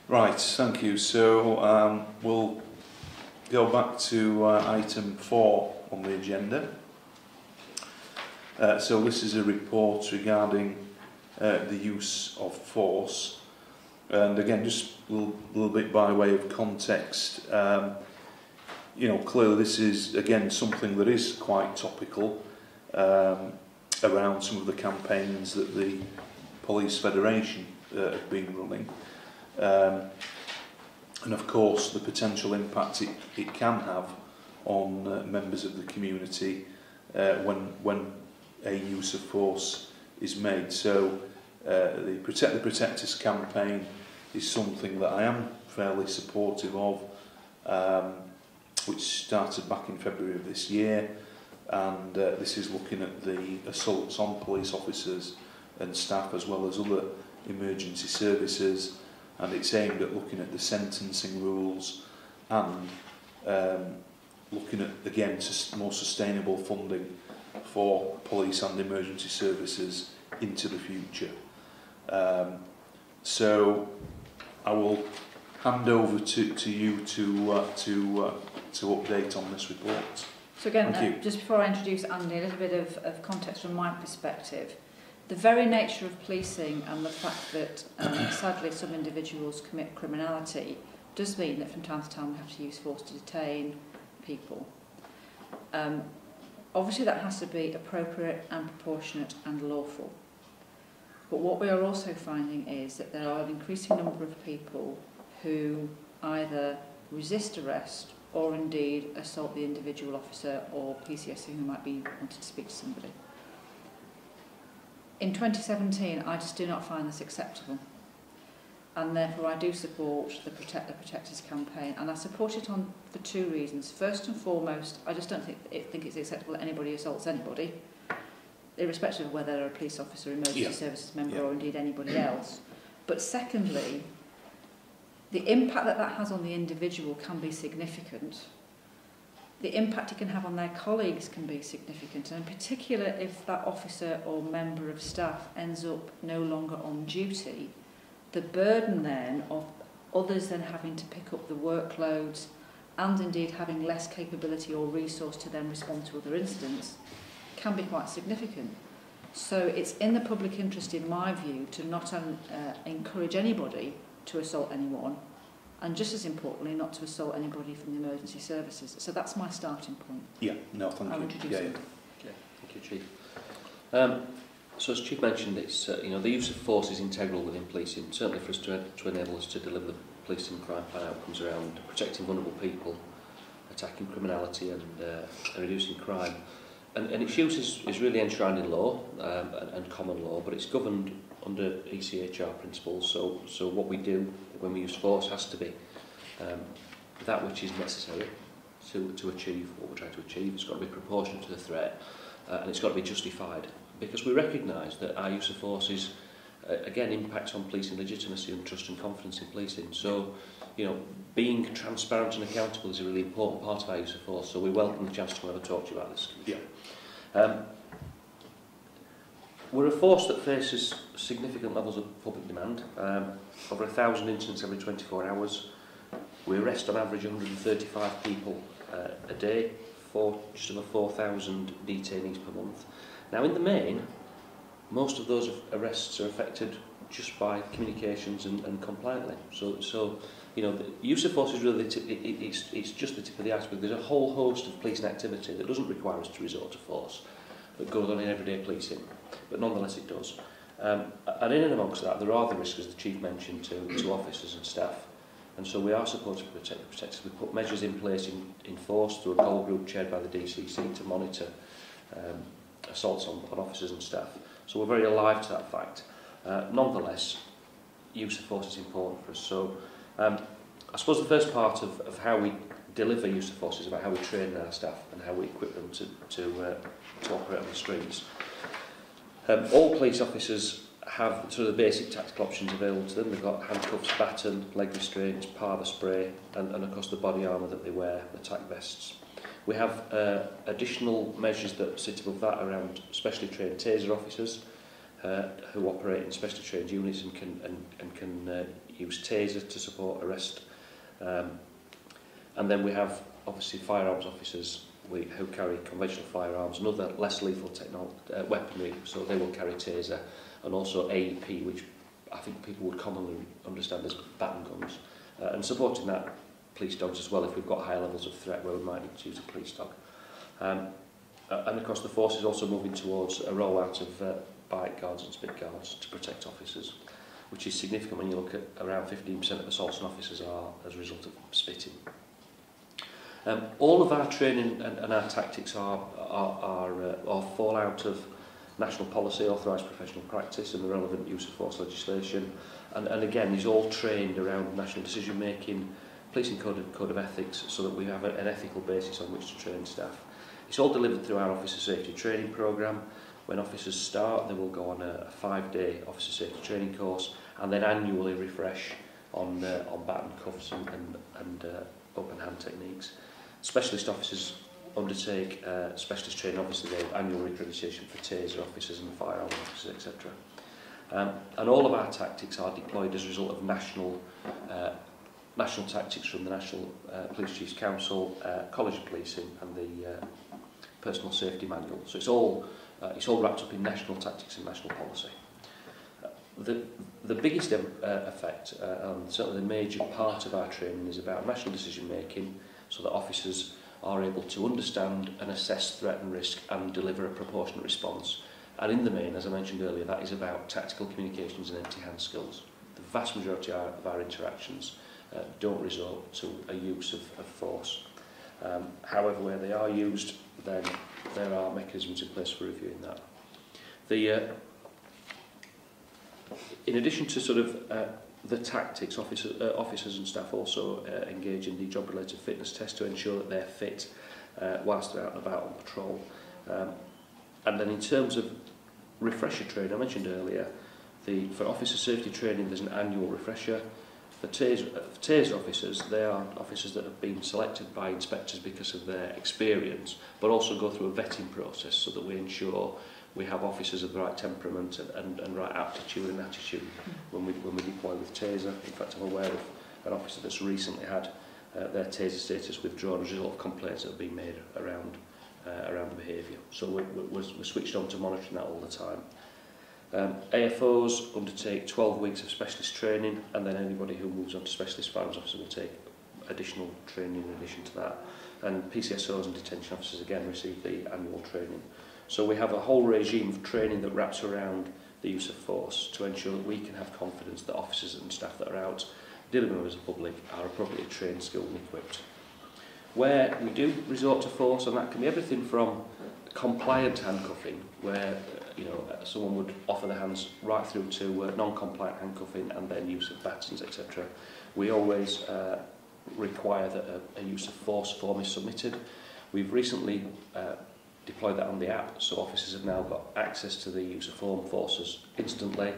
Right, thank you. So we'll go back to item 4 on the agenda. So this is a report regarding the use of force. And again, just a little bit by way of context, clearly this is, again, something that is quite topical around some of the campaigns that the Police Federation have been running. And of course, the potential impact it can have on members of the community when a use of force is made. So the Protect the Protectors campaign is something that I am fairly supportive of, which started back in February of this year, and this is looking at the assaults on police officers and staff as well as other emergency services, and it's aimed at looking at the sentencing rules and looking at, again, more sustainable funding for police and emergency services into the future. So I will hand over to you to update on this report. So again, just before I introduce Andy, a little bit of context from my perspective. The very nature of policing and the fact that sadly some individuals commit criminality does mean that from time to time we have to use force to detain people. Obviously that has to be appropriate and proportionate and lawful. But what we are also finding is that there are an increasing number of people who either resist arrest or indeed assault the individual officer or PCSO who might be wanting to speak to somebody. In 2017, I just do not find this acceptable, and therefore I do support the Protect the Protectors campaign, and I support it for two reasons. First and foremost, I just don't think it's acceptable that anybody assaults anybody, irrespective of whether they're a police officer, emergency services member, or indeed anybody else. But secondly, the impact that has on the individual can be significant. The impact it can have on their colleagues can be significant, and in particular if that officer or member of staff ends up no longer on duty, the burden then of others then having to pick up the workloads and indeed having less capability or resource to then respond to other incidents can be quite significant. So it's in the public interest, in my view, to not encourage anybody to assault anyone, and just as importantly, not to assault anybody from the emergency services. So that's my starting point. Yeah, no, thank you. I'll introduce it. Okay, thank you, Chief. So as Chief mentioned, it's the use of force is integral within policing, certainly for us to enable us to deliver the policing crime plan outcomes around protecting vulnerable people, attacking criminality and reducing crime. And its use is really enshrined in law and common law, but it's governed under ECHR principles. So what we do when we use force has to be that which is necessary to achieve what we're trying to achieve. It's got to be proportionate to the threat, and it's got to be justified, because we recognise that our use of force is again impacts on policing legitimacy and trust and confidence in policing. So being transparent and accountable is a really important part of our use of force. So we welcome the chance to come and talk to you about this. Yeah. We're a force that faces significant levels of public demand. Over 1,000 incidents every 24 hours. We arrest on average 135 people a day, just over 4,000 detainees per month. Now in the main, most of those arrests are affected just by communications and compliantly. So the use of force is really it's just the tip of the iceberg. There's a whole host of policing activity that doesn't require us to resort to force, that goes on in everyday policing, but nonetheless it does. And in and amongst that, there are the risks, as the Chief mentioned, to officers and staff. And so we are supported to Protect the Protectors. We put measures in place in force through a goal group chaired by the DCC to monitor assaults on officers and staff. So we're very alive to that fact. Nonetheless, use of force is important for us. So I suppose the first part of how we deliver use of force is about how we train our staff and how we equip them to operate on the streets. All police officers have sort of the basic tactical options available to them. They've got handcuffs, baton, leg restraints, powder spray, and of course the body armour that they wear, the tack vests. We have additional measures that sit above that around specially trained taser officers who operate in specially trained units and can use taser to support arrest. And then we have obviously firearms officers who carry conventional firearms and other less lethal weaponry, so they will carry taser, and also AEP, which I think people would commonly understand as baton guns, and supporting that, police dogs as well if we've got higher levels of threat where we might need to use a police dog. And of course the force is also moving towards a rollout of bite guards and spit guards to protect officers, which is significant when you look at around 15% of assaults on officers are as a result of spitting. All of our training and our tactics are fall out of national policy, authorised professional practice and the relevant use of force legislation, and again is all trained around national decision making, policing code of ethics, so that we have an ethical basis on which to train staff. It's all delivered through our officer safety training programme. When officers start, they will go on a 5-day officer safety training course and then annually refresh on baton cuffs and open hand techniques. Specialist officers undertake specialist training, obviously their annual accreditation for taser officers and firearm officers, etc. And all of our tactics are deployed as a result of national tactics from the National Police Chiefs Council, College of Policing and the Personal Safety Manual. So it's all wrapped up in national tactics and national policy. The biggest effect, and certainly the major part of our training, is about national decision making, so that officers are able to understand and assess threat and risk and deliver a proportionate response. And in the main, as I mentioned earlier, that is about tactical communications and empty hand skills. The vast majority of our interactions don't resort to a use of force. However, where they are used, then there are mechanisms in place for reviewing that. In addition to sort of the tactics, officers and staff also engage in the job-related fitness test to ensure that they're fit whilst they're out and about on patrol. And then in terms of refresher training, I mentioned earlier, for officer safety training there's an annual refresher. For taser officers, they are officers that have been selected by inspectors because of their experience, but also go through a vetting process so that we ensure we have officers of the right temperament and right aptitude and attitude when we deploy with taser. In fact, I'm aware of an officer that's recently had their taser status withdrawn as a result of complaints that have been made around the behaviour. So we're switched on to monitoring that all the time. AFOs undertake 12 weeks of specialist training, and then anybody who moves on to specialist firearms officer will take additional training in addition to that. And PCSOs and detention officers again receive the annual training. So we have a whole regime of training that wraps around the use of force to ensure that we can have confidence that officers and staff that are out dealing with members of the public are appropriately trained, skilled and equipped. Where we do resort to force, and that can be everything from compliant handcuffing, where someone would offer their hands, right through to non-compliant handcuffing and then use of batons, etc. We always require that a use of force form is submitted. We've recently deployed that on the app, so officers have now got access to the use of form forces instantly.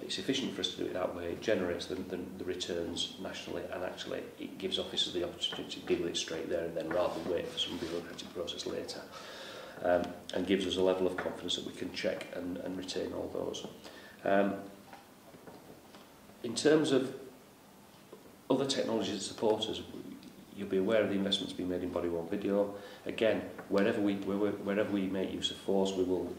It's efficient for us to do it that way. It generates the returns nationally, and actually it gives officers the opportunity to deal with it straight there and then, rather than wait for some bureaucratic process later. And gives us a level of confidence that we can check and retain all those. In terms of other technologies that support us, you'll be aware of the investments being made in body-worn video. Again, wherever we make use of force, we will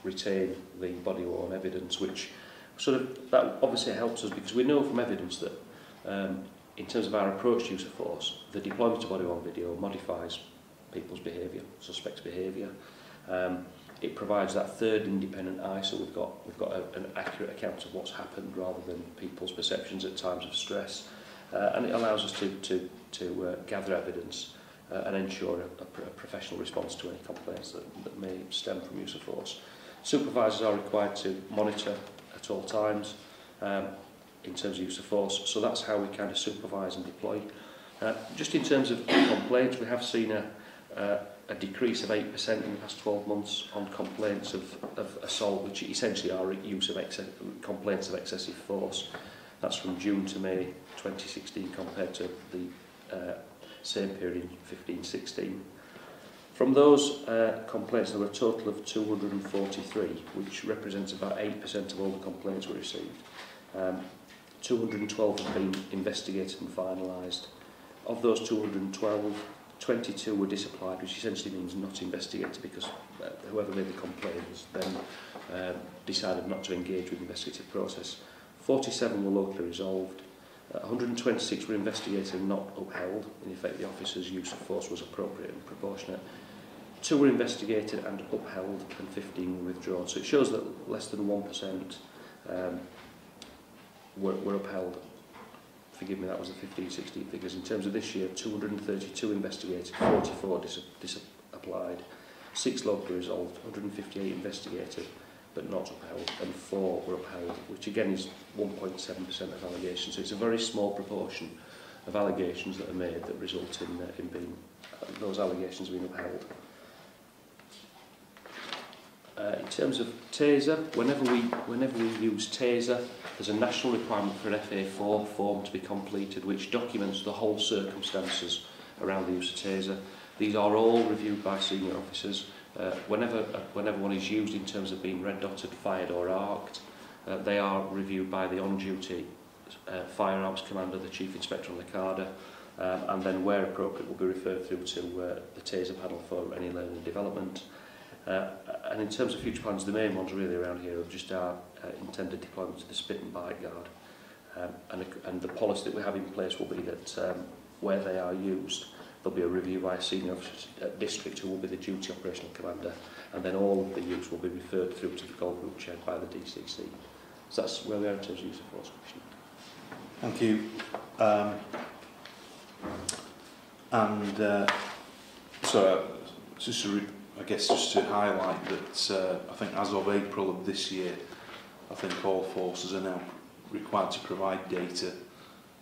retain the body-worn evidence, which that obviously helps us, because we know from evidence that in terms of our approach to use of force, the deployment of body-worn video modifies people's behaviour, suspects' behaviour. It provides that third independent eye, so we've got an accurate account of what's happened rather than people's perceptions at times of stress, and it allows us to gather evidence and ensure a professional response to any complaints that may stem from use of force. Supervisors are required to monitor at all times in terms of use of force, so that's how we kind of supervise and deploy. Just in terms of complaints, we have seen a decrease of 8% in the past 12 months on complaints of assault, which essentially are use of complaints of excessive force. That's from June to May 2016 compared to the same period in 15-16. From those complaints, there were a total of 243, which represents about 8% of all the complaints we received. 212 have been investigated and finalised. Of those 212, 22 were disapplied, which essentially means not investigated, because whoever made the complaint has then decided not to engage with the investigative process. 47 were locally resolved. 126 were investigated and not upheld. In effect, the officer's use of force was appropriate and proportionate. 2 were investigated and upheld, and 15 were withdrawn. So it shows that less than 1% were upheld. Forgive me, that was the 15-16 figures. In terms of this year, 232 investigated, 44 disapplied, 6 locally resolved, 158 investigated but not upheld, and 4 were upheld, which again is 1.7% of allegations. So it's a very small proportion of allegations that are made that result in being those allegations being upheld. In terms of taser, whenever we use taser, there's a national requirement for an FA4 form to be completed, which documents the whole circumstances around the use of taser. These are all reviewed by senior officers. Whenever one is used in terms of being red dotted, fired or arced, they are reviewed by the on-duty firearms commander, the Chief Inspector on the CARDA, and then where appropriate will be referred through to the taser panel for any learning and development. And in terms of future plans, the main ones really around here are just our intended deployment to the spit and bite guard. And the policy that we have in place will be that where they are used, there'll be a review by a senior officer at district who will be the duty operational commander, and then all of the use will be referred through to the goal group chaired by the DCC. So that's where we are in terms of use of force, Commissioner. Thank you. I guess just to highlight that I think as of April of this year, I think all forces are now required to provide data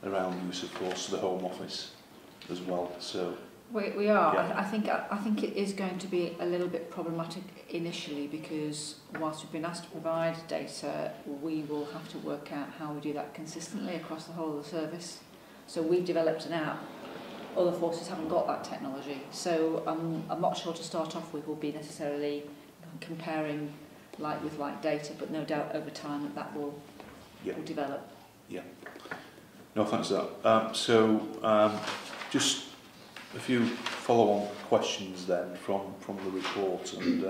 around use of force to the Home Office as well. So we are. Yeah. I think it is going to be a little bit problematic initially, because whilst we've been asked to provide data, we will have to work out how we do that consistently across the whole of the service. So we've developed an app. Other forces haven't got that technology, so I'm not sure to start off with we'll be necessarily comparing like with like data, but no doubt over time that will develop. Yeah. No, thanks for that. Just a few follow-on questions then from the report, and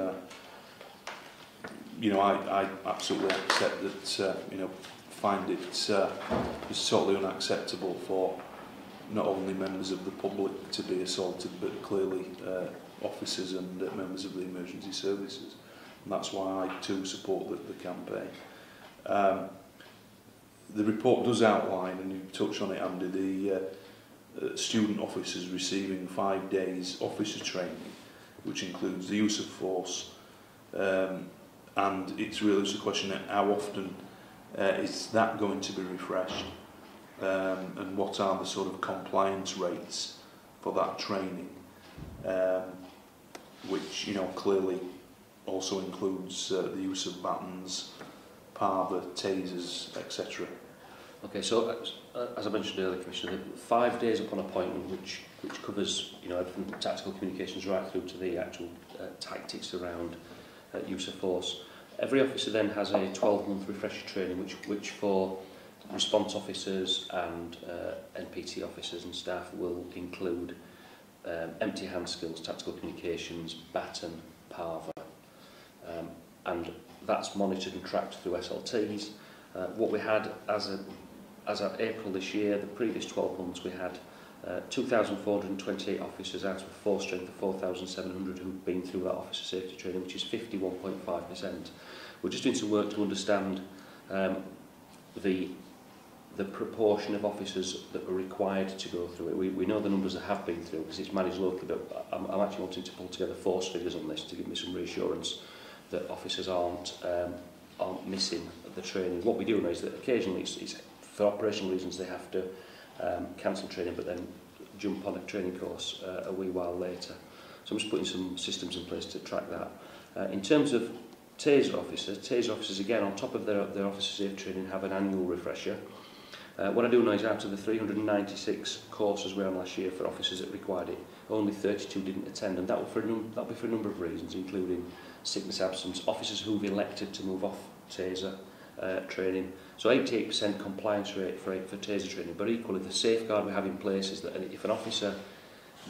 I absolutely accept that find it is totally unacceptable for not only members of the public to be assaulted, but clearly officers and members of the emergency services. And that's why I too support the campaign. The report does outline, and you touched on it, Andy, the student officers receiving 5 days officer training, which includes the use of force, and it's really just a question of how often is that going to be refreshed. And what are the sort of compliance rates for that training, which clearly also includes the use of batons, parva, tasers, etc. Okay, so as I mentioned earlier, Commissioner, 5 days upon appointment, which covers everything from tactical communications right through to the actual tactics around use of force. Every officer then has a 12-month refresher training, which for response officers and NPT officers and staff will include empty hand skills, tactical communications, baton, parva, and that's monitored and tracked through SLTs. What we had as of April this year, the previous 12 months, we had 2,428 officers out of a force strength of 4,700 who've been through that officer safety training, which is 51.5%. We're just doing some work to understand the proportion of officers that are required to go through it. We know the numbers that have been through because it's managed locally, but I'm actually wanting to pull together force figures on this to give me some reassurance that officers aren't missing the training. What we do know is that occasionally, it's for operational reasons, they have to cancel training but then jump on a training course a wee while later. So I'm just putting some systems in place to track that. In terms of taser officers again, on top of their officer safe training, have an annual refresher. What I do know is out of the 396 courses we ran last year for officers that required it, only 32 didn't attend, and that'll be for a number of reasons, including sickness absence, officers who've elected to move off taser training, So 88% compliance rate for taser training, but equally the safeguard we have in place is that if an officer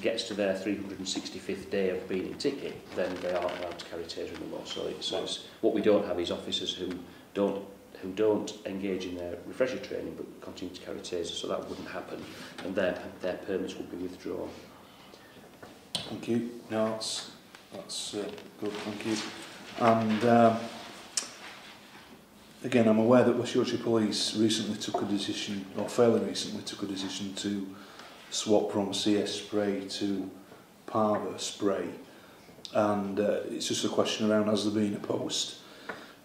gets to their 365th day of being in ticket, then they aren't allowed to carry taser anymore. So it's what we don't have is officers who don't engage in their refresher training but continue to carry taser, so that wouldn't happen, and their permits would be withdrawn. Thank you. No, that's good. Thank you. And again, I'm aware that West Yorkshire Police recently took a decision, or fairly recently took a decision, to swap from CS spray to Parva spray, and it's just a question around, has there been a post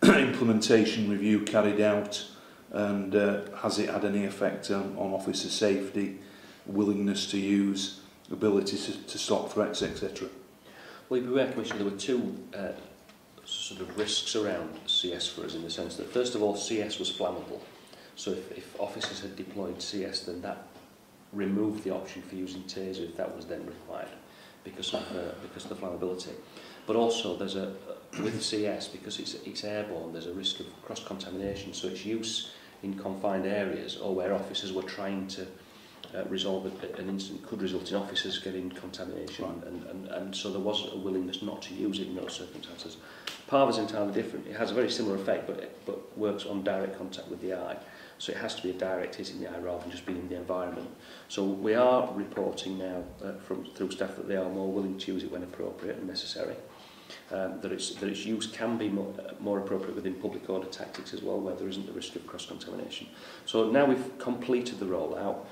implementation review carried out, and has it had any effect on officer safety, willingness to use, ability to stop threats, etc.? Well, beware, Commissioner, there were two sort of risks around CS for us, in the sense that, first of all, CS was flammable. So if officers had deployed CS, then that removed the option for using taser if that was then required, because of the flammability. But also, there's with CS, because it's airborne, there's a risk of cross-contamination, so its use in confined areas or where officers were trying to resolve an incident could result in officers getting contamination, right. and so there was a willingness not to use it in those circumstances. Parva is entirely different. It has a very similar effect, but works on direct contact with the eye. So it has to be a direct hit in the eye rather than just being in the environment. So we are reporting now through staff that they are more willing to use it when appropriate and necessary. That its use can be more appropriate within public order tactics as well, where there isn't the risk of cross-contamination. So now we've completed the rollout.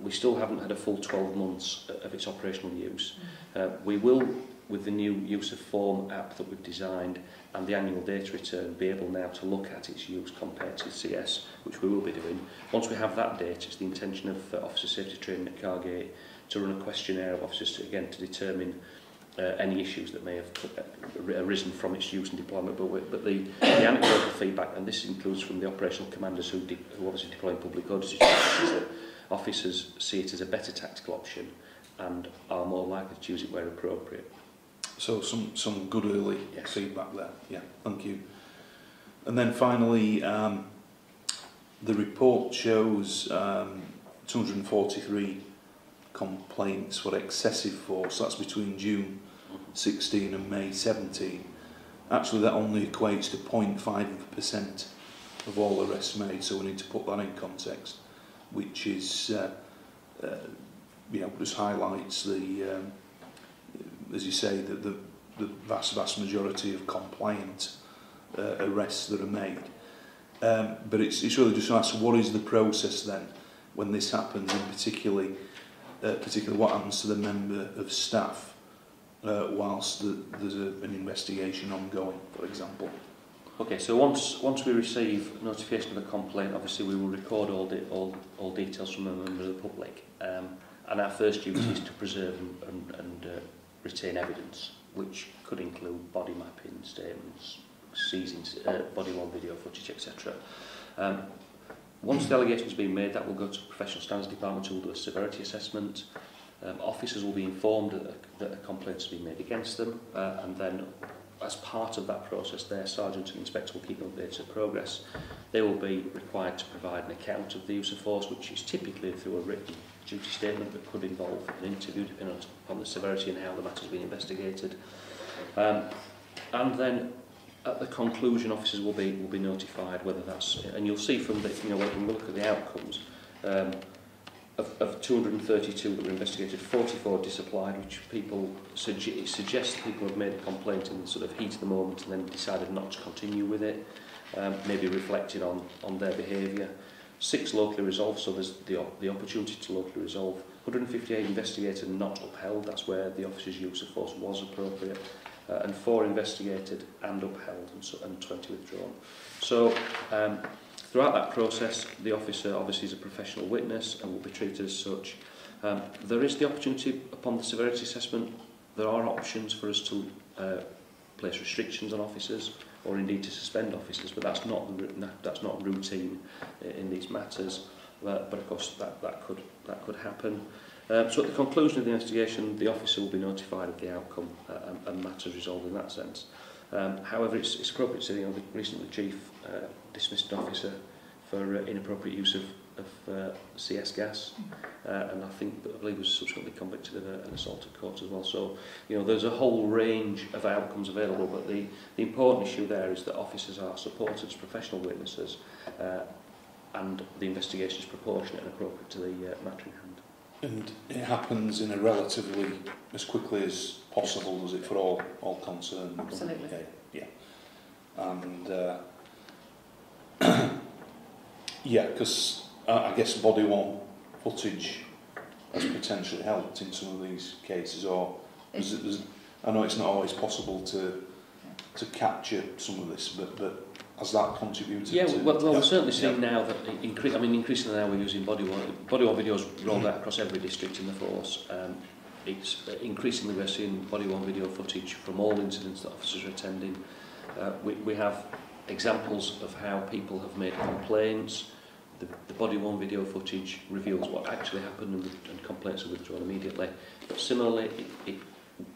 We still haven't had a full 12 months of its operational use. We will, with the new use of form app that we've designed and the annual data return, be able now to look at its use compared to CS, which we will be doing. Once we have that data, it's the intention of Officer Safety Training at Cargate to run a questionnaire of officers to determine any issues that may have arisen from its use and deployment. But the anecdotal feedback, and this includes from the operational commanders who obviously deploy in public order situations, is that officers see it as a better tactical option and are more likely to use it where appropriate. So some good early yes. feedback there. Yeah, thank you. And then finally, the report shows 243 complaints for excessive force. That's between June 16 and May 17. Actually, that only equates to 0.5% of all arrests made. So we need to put that in context, which is, just highlights the, as you say, the vast majority of compliant arrests that are made. But it's really just to ask, what is the process then when this happens, and particularly what happens to the member of staff whilst there's an investigation ongoing, for example? Okay, so once we receive notification of a complaint, obviously we will record all details from a member of the public, and our first duty is to preserve and retain evidence, which could include body mapping, statements, seizing body-worn video footage, etc. Once the allegation has been made, that will go to the Professional Standards Department, who will do a severity assessment. Officers will be informed that a complaint has been made against them, and then as part of that process, their sergeant and inspector will keep updated progress. They will be required to provide an account of the use of force, which is typically through a written duty statement that could involve an interview depending on the severity and how the matter has been investigated. And then at the conclusion, officers will be notified whether that's, and you'll see from the, when we look at the outcomes, of 232 that were investigated, 44 disapplied, which people suggest people have made a complaint in the sort of heat of the moment and then decided not to continue with it, maybe reflecting on their behaviour. 6 locally resolved, so there's the opportunity to locally resolve. 158 investigated and not upheld, that's where the officer's use of force was appropriate. And 4 investigated and upheld, and 20 withdrawn. So throughout that process, the officer obviously is a professional witness and will be treated as such. There is the opportunity upon the severity assessment. There are options for us to place restrictions on officers, or indeed to suspend officers, but that's not routine in these matters. But of course that could happen. So at the conclusion of the investigation, the officer will be notified of the outcome and matters resolved in that sense. However, it's appropriate to say, recently the chief dismissed an officer for inappropriate use of CS gas, and I believe was subsequently convicted of an assault at court as well. So, you know, there's a whole range of outcomes available, but the important issue there is that officers are supported as professional witnesses, and the investigation is proportionate and appropriate to the matter in hand. And it happens in a relatively as quickly as possible, does it, for all concerned? Absolutely. Yeah. And yeah, because I guess body-worn footage has potentially helped in some of these cases, or I know it's not always possible to capture some of this, but has that contributed? Yeah, to we're certainly seeing now that increasingly now we're using body-worn videos rolled out across every district in the force. It's increasingly we're seeing body-worn video footage from all incidents that officers are attending. We have examples of how people have made complaints. The body-worn video footage reveals what actually happened, and complaints are withdrawn immediately. But similarly,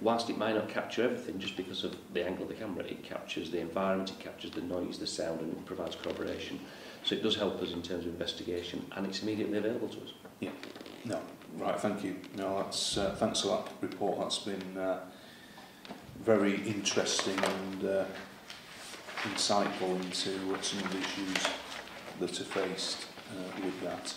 whilst it might not capture everything just because of the angle of the camera, it captures the environment, it captures the noise, the sound, and it provides corroboration. So it does help us in terms of investigation, and it's immediately available to us. Yeah. No. Right. Thank you. No, that's thanks for that report. That's been very interesting and insightful into some of the issues that are faced with that.